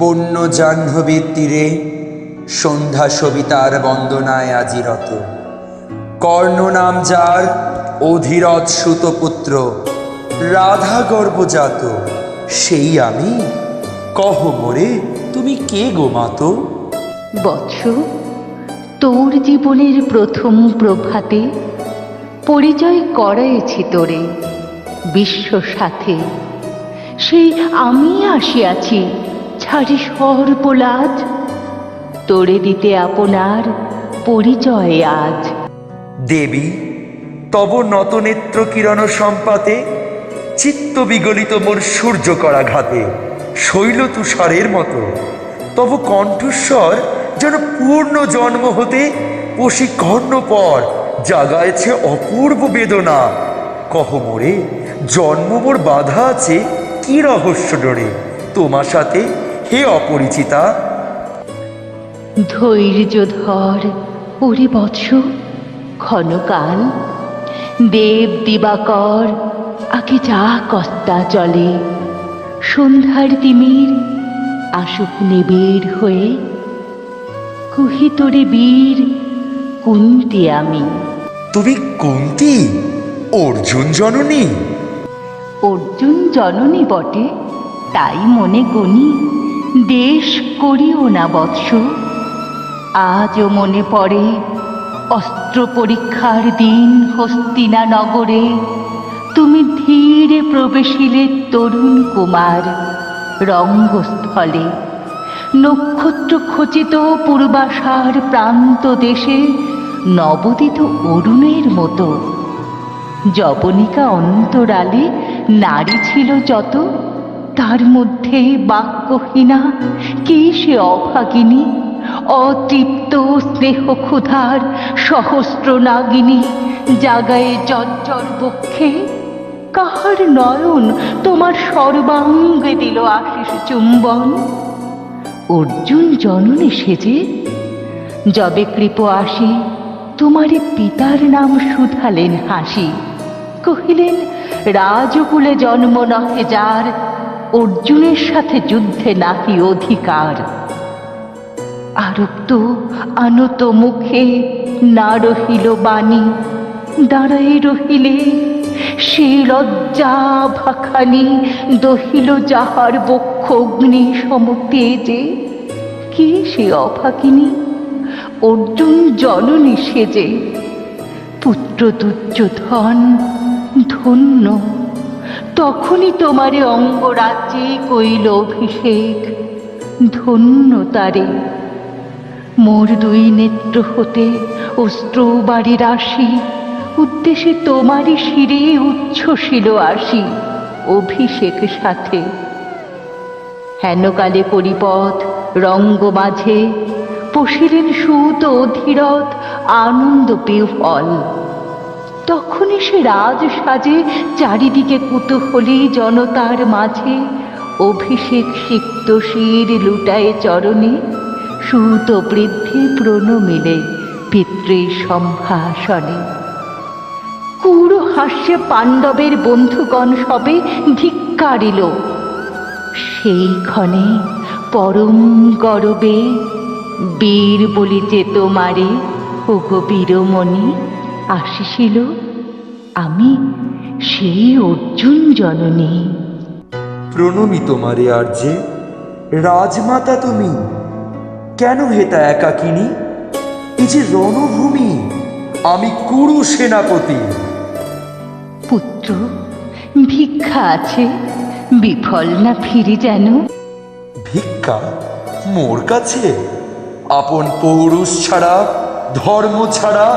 বন্য জাহ্নবীর তীরে সন্ধ্যা সবিতার বন্দনায় আজি রত। কর্ণ নাম যার অধিরথ সুতপুত্র, রাধা গর্ভজাত সেই আমি। কহ মোরে তুমি কে গো মাতো? বৎস, তোর জীবনের প্রথম প্রভাতে পরিচয় করাইছি তোরে বিশ্ব সাথে। সেই আমি আসিয়াছি ছাড়ি সর্বলাজ, তোরে দিতে আপনার পরিচয় আজ। দেবী তব নতনেত্র কিরণ সম্পাতে, চিত্ত বিগলিত মোর সূর্য করা ঘাতে। শৈল তুষারের মতো তব কণ্ঠস্বর যেন পূর্ণ জন্ম হতে বশীকর্ণ পর জাগায়েছে অপূর্ব বেদনা। কহ মোরে জন্ম মোর বাধা আছে কি রহস্য ডরে তোমার সাথে হে অপরিচিতা? ধৈর্য ধর ওরে বৎস, ক্ষণকাল দেব দিবাকর আগে যা কস্তা চলে। সন্ধ্যার তিমির আসুক নিবিড় হয়ে, কুহি তোরে বীর কুন্তি আমি। তুমি কুন্তি অর্জুন জননী? অর্জুন জননী বটে, তাই মনে গণি দেশ করিও না বৎস। আজও মনে পড়ে অস্ত্র পরীক্ষার দিন হস্তিনা নগরে। তুমি ধীরে প্রবেশিলে তরুণ কুমার রঙ্গস্থলে। নক্ষত্র খচিত পূর্বাশার প্রান্ত দেশে নবোদিত অরুণের মতো। যবনিকা অন্তরালে নারী ছিল যত, তার মধ্যে বাক্যহীনা কি সে অভাগিনী। অতৃপ্ত স্নেহ ক্ষুধার সহস্র নাগিনী জাগায়ে জজ্জর বক্ষে। কাহার নয়ন তোমার সর্বাঙ্গে দিল আশিস চুম্বন? অর্জুন জননী সেজে যবে কৃপ আসি, তোমারে পিতার নাম শুধালেন হাসি। কহিলেন রাজকুলে জন্ম নহে যার, অর্জুনের সাথে যুদ্ধে নাহি অধিকার। আরক্ত আনত মুখে না রহিল বাণী, দাঁড়াই রহিলে সে লজ্জা ভাখানি। দহিল যাহার বক্ষ অগ্নি সমতেজে, কি সে অভাগিনী? অর্জুন জননী সেজে। পুত্র দুর্যোধন ধন্য, তখনই তোমারে অঙ্গরাজ্যে কইল অভিষেক। ধন্য তারে। মোর দুই নেত্র হতে অশ্রু বাড়ি রাশি, উদ্দেশ্যে তোমারই শিরে উচ্ছ্বসিল আসি অভিষেক সাথে। হেনকালে করিপথ রঙ্গ মাঝে, পশিলেন সুত অধিরথ আনন্দ বিহ্বল। তখনই সে রাজ সাজে চারিদিকে কুতূহলী জনতার মাঝে। অভিষেক সিক্ত শির লুটায় চরণে, সুত বৃদ্ধি প্রণমিলে পিতৃ সম্ভাষণে। কুর হাস্যে পাণ্ডবের বন্ধুগণ সবে ধিক্কারিল। সেই ক্ষণে পরম গরবে বীর বলিতে তোমারে ওগো বীরমণি আসিছিল আমি, সেই অর্জুন জননী। প্রণমি তোমারে আর্যে, রাজমাতা তুমি। কেন হেতা একাকিনী? এই যে রণভূমি, আমি কুরু সেনাপতি। পুত্র, ভিক্ষা আছে, বিফল না ফিরি যেন। ভিক্ষা মোর কাছে? আপন পৌরুষ ছাড়া, ধর্ম ছাড়া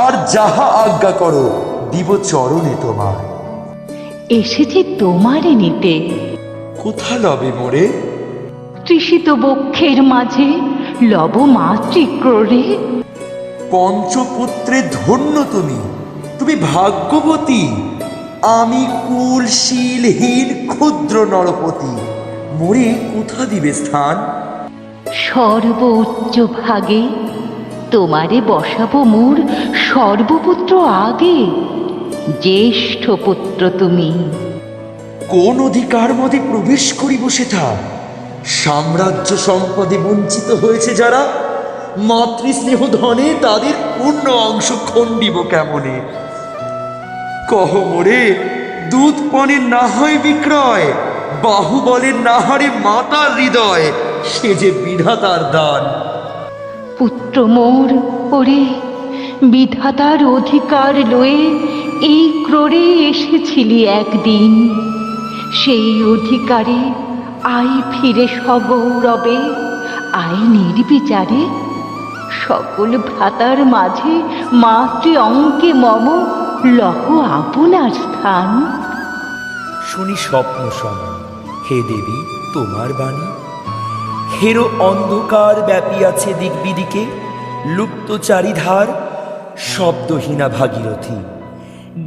আর যাহা আজ্ঞা করো দিব চরণে তোমার। এসেছি তোমারে নিতে। কোথা লবে মোরে? তৃষিত বক্ষের মাঝে লব মাতৃক্রোড়ে। পঞ্চপুত্রে ধন্য তুমি, তুমি ভাগ্যবতী। আমি কুলশীলহীন ক্ষুদ্র নরপতি, মোরে কোথা দিবে স্থান? সর্বোচ্চ ভাগে তোমারে বসাবো মোর সর্বপুত্র আগে। জ্যেষ্ঠ পুত্র তুমি। কোন অধিকার মতে প্রবেশ করিব সেথা? সাম্রাজ্য সম্পদে বঞ্চিত হয়েছে যারা, মাতৃস্নেহ ধনে তাদের পূর্ণ অংশ খণ্ডিব কেমনে? কহ মোরে, দুধ পানের না হয় বিক্রয়, বাহুবলের না হারে মাতার হৃদয়, সে যে বিধাতার দান। পুত্র মোর, ওরে বিধাতার অধিকার লয়ে এই ক্রোড়ে এসেছিলি একদিন। সেই অধিকারে আয় ফিরে সগৌরবে, আয় নির্বিচারে। সকল ভ্রাতার মাঝে মাতৃ অঙ্কে মম লহ আপনার স্থান। শুনি স্বপ্ন সম, হে দেবী তোমার বাণী। হেরো অন্ধকার ব্যাপিয়াছে দিক বিদিকে, লুপ্ত চারিধার শব্দহীনা ভাগীরথী।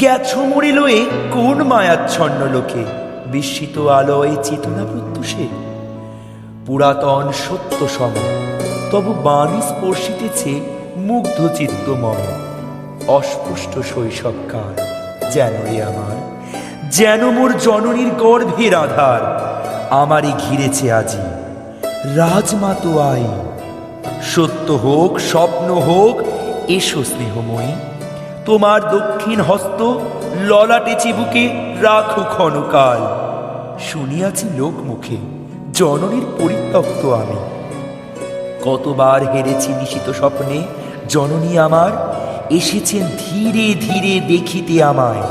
গেছ মোড়ে লয়ে কোন মায়াচ্ছন্ন লোকে, বিস্মিত আলোয় চেতনা প্রত্যুষে। পুরাতন সত্য সম, তবু বাণী স্পর্শিতেছে মুগ্ধ চিত্ত মম। অস্পষ্ট শৈশবকাল যেন রে আমার, যেন মোর জননীর গর্ভের আধার। আমারই ঘিরেছে আজি রাজমা তো আই। সত্য হোক স্বপ্ন হোক, এসো স্নেহময়ী। তোমার দক্ষিণ হস্ত ললাটে চিবুকে রাখো ক্ষণকাল। শুনিয়াছি লোক মুখে জননীর পরিত্যক্ত আমি। কতবার হেরেছি নিশিত স্বপ্নে, জননী আমার এসেছেন ধীরে ধীরে দেখিতে আমায়।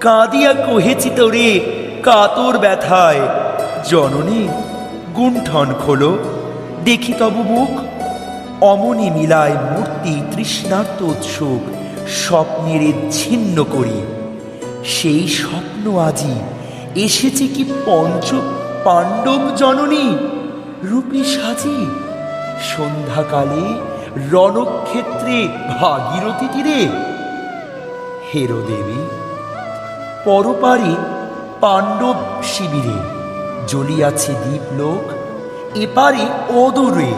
কাঁদিয়া কহেছি তোরে কাতর ব্যথায়, জননী গুণ্ঠন খোলো দেখি তব মুখ। অমনি মিলায় মূর্তি তৃষ্ণার্ত উৎসুক, স্বপ্নের ছিন্ন করি। সেই স্বপ্ন আজি এসেছে কি পঞ্চ পাণ্ডব জননী রূপে সাজি। সন্ধ্যাকালে রণক্ষেত্রে ভাগীরথী তীরে, হেরো দেবী পরপারে পাণ্ডব শিবিরে। জ্বলিয়াছে দীপলোক, এপারে অদূরে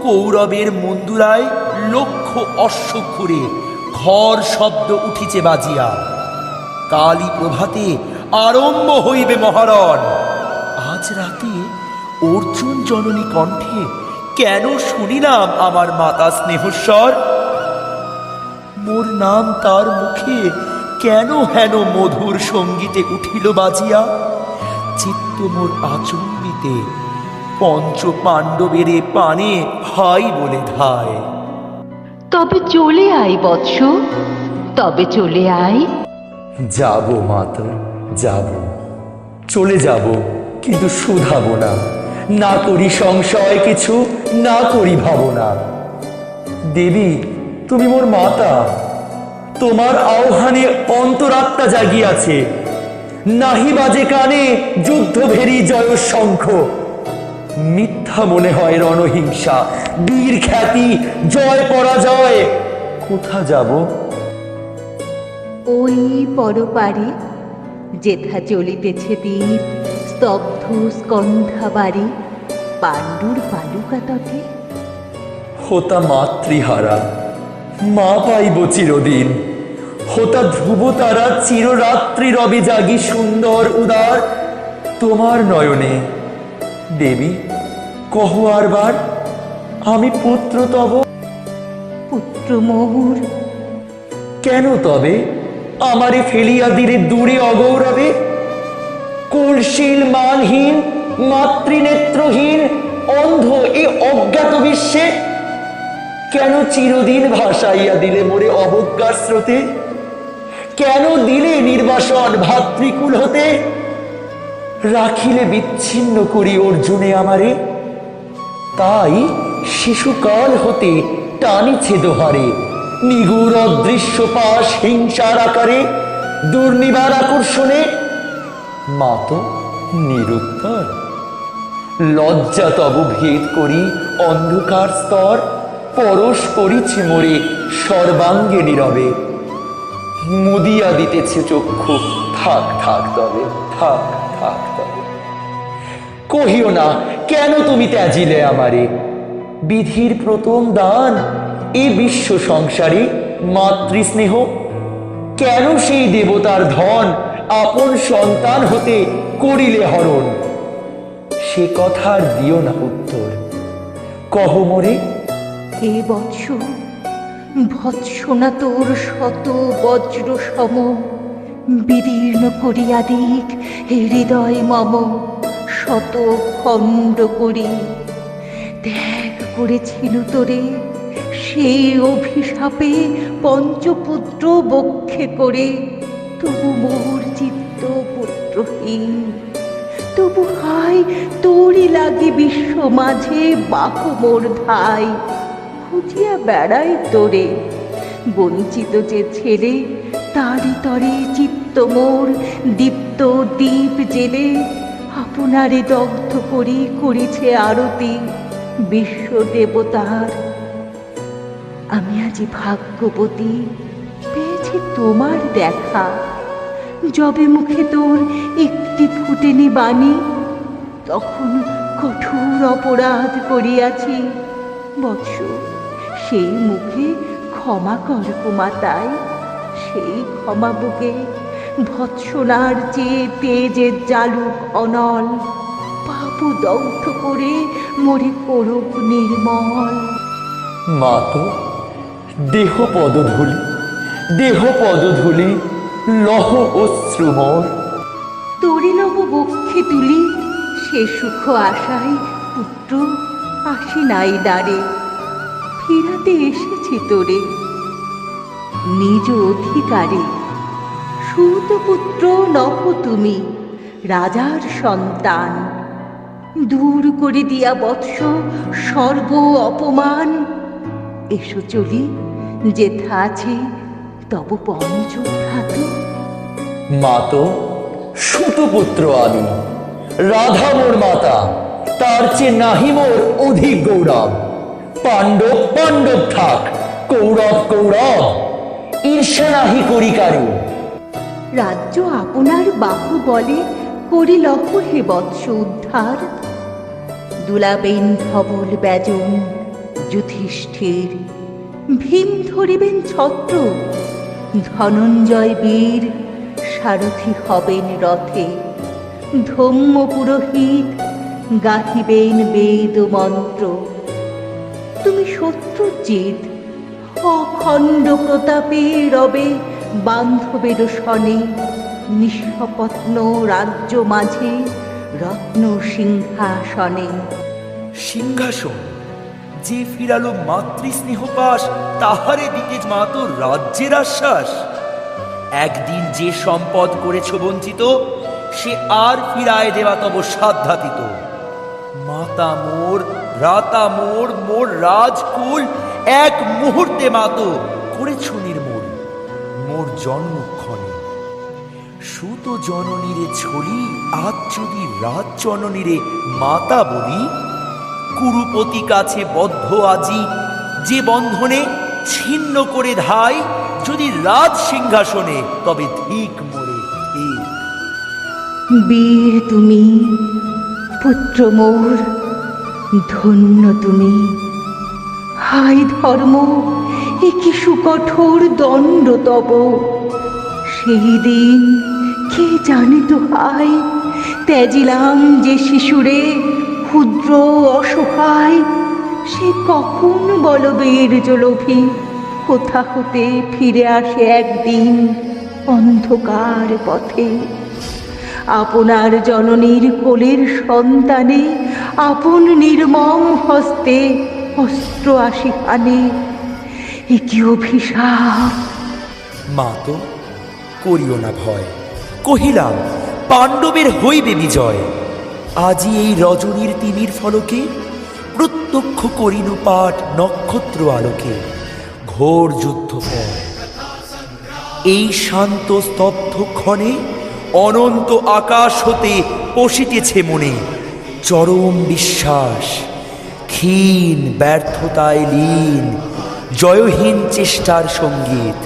কৌরবের মন্দুরায় লক্ষ অশ্ব ঘুরে। ঘর শব্দ উঠিছে বাজিয়া, কালী প্রভাতে আরম্ভ হইবে মহারণ। আজ রাতে অর্জুন জননী কণ্ঠে কেন শুনিলাম আমার মাতা স্নেহস্বর? মোর নাম তার মুখে কেন হেন মধুর সঙ্গীতে উঠিল বাজিয়া? চিত্ত মোর আচম্বিতে পঞ্চ পাণ্ডবের পানে ভাই বলে ধায়। তবে চলে আয় বৎস, তবে চলে আয়। যাব মাতা, যাব, চলে যাব, কিন্তু শুধাবো না। না করি সংশয় কিছু, না করি ভাবনা। দেবী তুমি মোর মাতা, তোমার আহ্বানে অন্তরাত্মা জাগিয়াছে। নাহি বাজে কানে যুদ্ধ ভেরি জয় শঙ্খ। মিথ্যা মনে হয় রণহিংসা, বীর খ্যাতি, জয় পরাজয়। কোথা যাব? ওই পরপারে যেথা চলিতেছে দ্বীপ, স্তব্ধ স্কন্ধা বাড়ি, পাণ্ডুর বালুকা তটে। হোতা মাতৃহারা, মা পাইব চিরদিন। হোতা ধ্রুব তারা চিররাত্রি রবে জাগি সুন্দর উদার তোমার নয়নে। দেবী কহ আরবার, আমি পুত্র তব। পুত্র মোর, কেন তবে আমারে ফেলিয়া দিলে দূরে অগৌরবে? কুলশীল মানহীন মাতৃনেত্রহীন অন্ধ এ অজ্ঞাত বিশ্বে কেন চিরদিন ভাসাইয়া দিলে মোরে অবজ্ঞার স্রোতে? কেন দিলে নির্বাসন ভাতৃকুল হতে? রাখিলে বিচ্ছিন্ন করি অর্জুনে আমারে। তাই শিশুকাল হতে টানিছে দোহারে, নিগুড় অদৃশ্য পাশ হিংসার আকারে, দুর্নিবার আকর্ষণে। মা তো নিরুত্তর। লজ্জা তব ভেদ করি অন্ধকার স্তর, পরশ করিছে মোরে সর্বাঙ্গে নীরবে। মুদিয়া দিতেছে চক্ষু, থাক থাক তবে, থাক থাক তবে। কহিও না কেন তুমি ত্যাজিলে আমারে? বিধির প্রথম দান এ বিশ্ব সংসারে মাতৃস্নেহ। কেন সেই দেবতার ধন আপন সন্তান হতে করিলে হরণ? সে কথার দিও না উত্তর, কহ মোরে। হে বৎস, ভৎসনা তোর শত বজ্র সম, বিদীর্ণ করিয়া দিক হৃদয় মম, শত খণ্ড করি। ত্যাগ করেছিল তোরে সেই অভিশাপে পঞ্চপুত্র বক্ষে করে, তবু মোর চিত্ত পুত্রহীন। তবু হায় তোরই লাগি বিশ্ব মাঝে বাহ মোর ধাই, খুঁজিয়া বেড়াই তোরে। বঞ্চিত যে ছেলে তারি তরে চিত্ত মোর দীপ্ত দীপ জেলে, আপনারে দগ্ধ করি করেছে আরতি বিশ্ব দেবতার। আমি আজি ভাগ্যবতী, পেয়েছি তোমার দেখা। যবে মুখে তোর একটি ফুটেনি বাণী, তখন কঠোর অপরাধ করিয়াছি। বৎস, সেই মুখে ক্ষমা কর কুমাতাই, সেই ক্ষমা বুকে ভৎসনার চেয়ে তেজের জালুক অনল, পাপ দগ্ধ করে মরে করুক নির্মল। মা তো দেহ পদধূলি, দেহ পদধূলি, লহ অশ্রু মোর। তোরে নব বক্ষে তুলি, সে সুখ আশায় পুত্র আসি নাই দ্বারে। ফিরাতে এসেছি তোরে নিজ অধিকারে। সুতপুত্র নহ তুমি, রাজার সন্তান। দূর করে দিয়া বৎস সর্ব অপমান। এসো চলি, যেথা আছে তব পঞ্চভ্রাত। মা তো সুতপুত্র আমি, রাধা মোর মাতা, তার চেয়ে নাহি মোর অধিক গৌরব। পাণ্ডব পাণ্ডব থাক, কৌরব কৌরব, ঈর্ষা নাহি করি কারু। রাজ্য আপনার বাহু বলে করিলহ হে বৎস উদ্ধার। দুলাবেন ধবল ব্যজন যুধিষ্ঠির, ভীম ধরিবেন ছত্র, ধনঞ্জয় বীর সারথি হবেন রথে। ধম্ম পুরোহিত গাহিবেন বেদ মন্ত্র। তুমি শত্রুজিৎ, অখণ্ড প্রতাপে রবে বান্ধবের সনে। নিঃস্বপত্ন রাজ্য মাঝে রত্ন সিংহাসনে। সিংহাসন যে ফিরালো মাতৃস্নেহপাশ, তাহারে দিকে মা তো রাজ্যের আশ্বাস। একদিন যে সম্পদ করেছ বঞ্চিত, সে আর ফিরায় দেওয়া তব সাধ্যাতীত। মাতা মোর, ভ্রাতা মোর, মোর রাজকুল এক মুহূর্তে মাতো করেছ নির্মূল। মোর জন্মক্ষণে সুত জননীরে ছলি, আজ যদি রাজ জননীরে মাতা বলি। কুরুপতি কাছে বদ্ধ আজি, যে বন্ধনে ছিন্ন করে ধাই। যদি রাজ সিংহাসনে, তবে ধিক মোরে ধিক। বীর তুমি, পুত্র মোর, ধন্য তুমি। হায় ধর্ম, এ কি সুকঠোর দণ্ড তব। সেই দিন কে জানে তো হায়, ত্যাজিলাম যে শিশুরে ক্ষুদ্র অসহায়। সে কখন বলবীর জলভি, কোথা হতে ফিরে আসে একদিন অন্ধকার পথে। আপনার জননীর কোলের সন্তানে আপন নির্মম হস্তে অস্ত্র আসি হানে। এ কি অভিশাপ! মা তো করিও না ভয়, কহিলাম পাণ্ডবের হইবে বিজয়। আজি এই রজনীর তিমির ফলকে প্রত্যক্ষ করিনু পাঠ নক্ষত্র আলোকে। ঘোর যুদ্ধ পর এই শান্ত স্তব্ধ ক্ষণে, অনন্ত আকাশ হতে পশিতেছে মনে চরম বিশ্বাস। ক্ষীণ ব্যর্থতায় লীন জয়হীন চেষ্টার সঙ্গীত,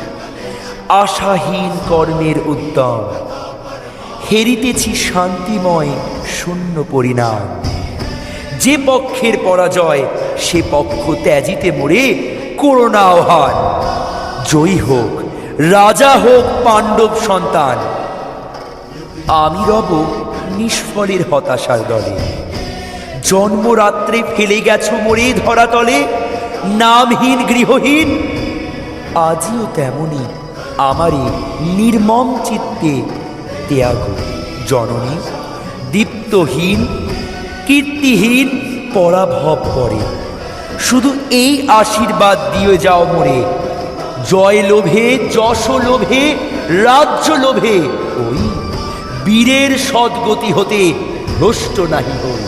আশাহীন কর্মের উদ্যম। হেরিতেছি শান্তিময় শূন্য পরিণাম। যে পক্ষের পরাজয়, সে পক্ষ ত্যাজিতে মোরে করোনা আহ্বান। জয়ী হোক, রাজা হোক পাণ্ডব সন্তান। আমি রব নিষ্ফলের হতাশার দলে। জন্মরাত্রে ফেলে গেছো মোরে ধরাতলে, নামহীন গৃহহীন। আজিও তেমনি আমারে নির্মম চিত্তে ত্যাগ জননী। দীপ্তহীন কীর্তিহীন পরাভব করে, শুধু এই আশীর্বাদ দিয়ে যাও মোরে, জয় লোভে যশ লোভে রাজ্য লোভে ওই বীরের সদ্গতি হতে ভ্রষ্ট নাহি হই।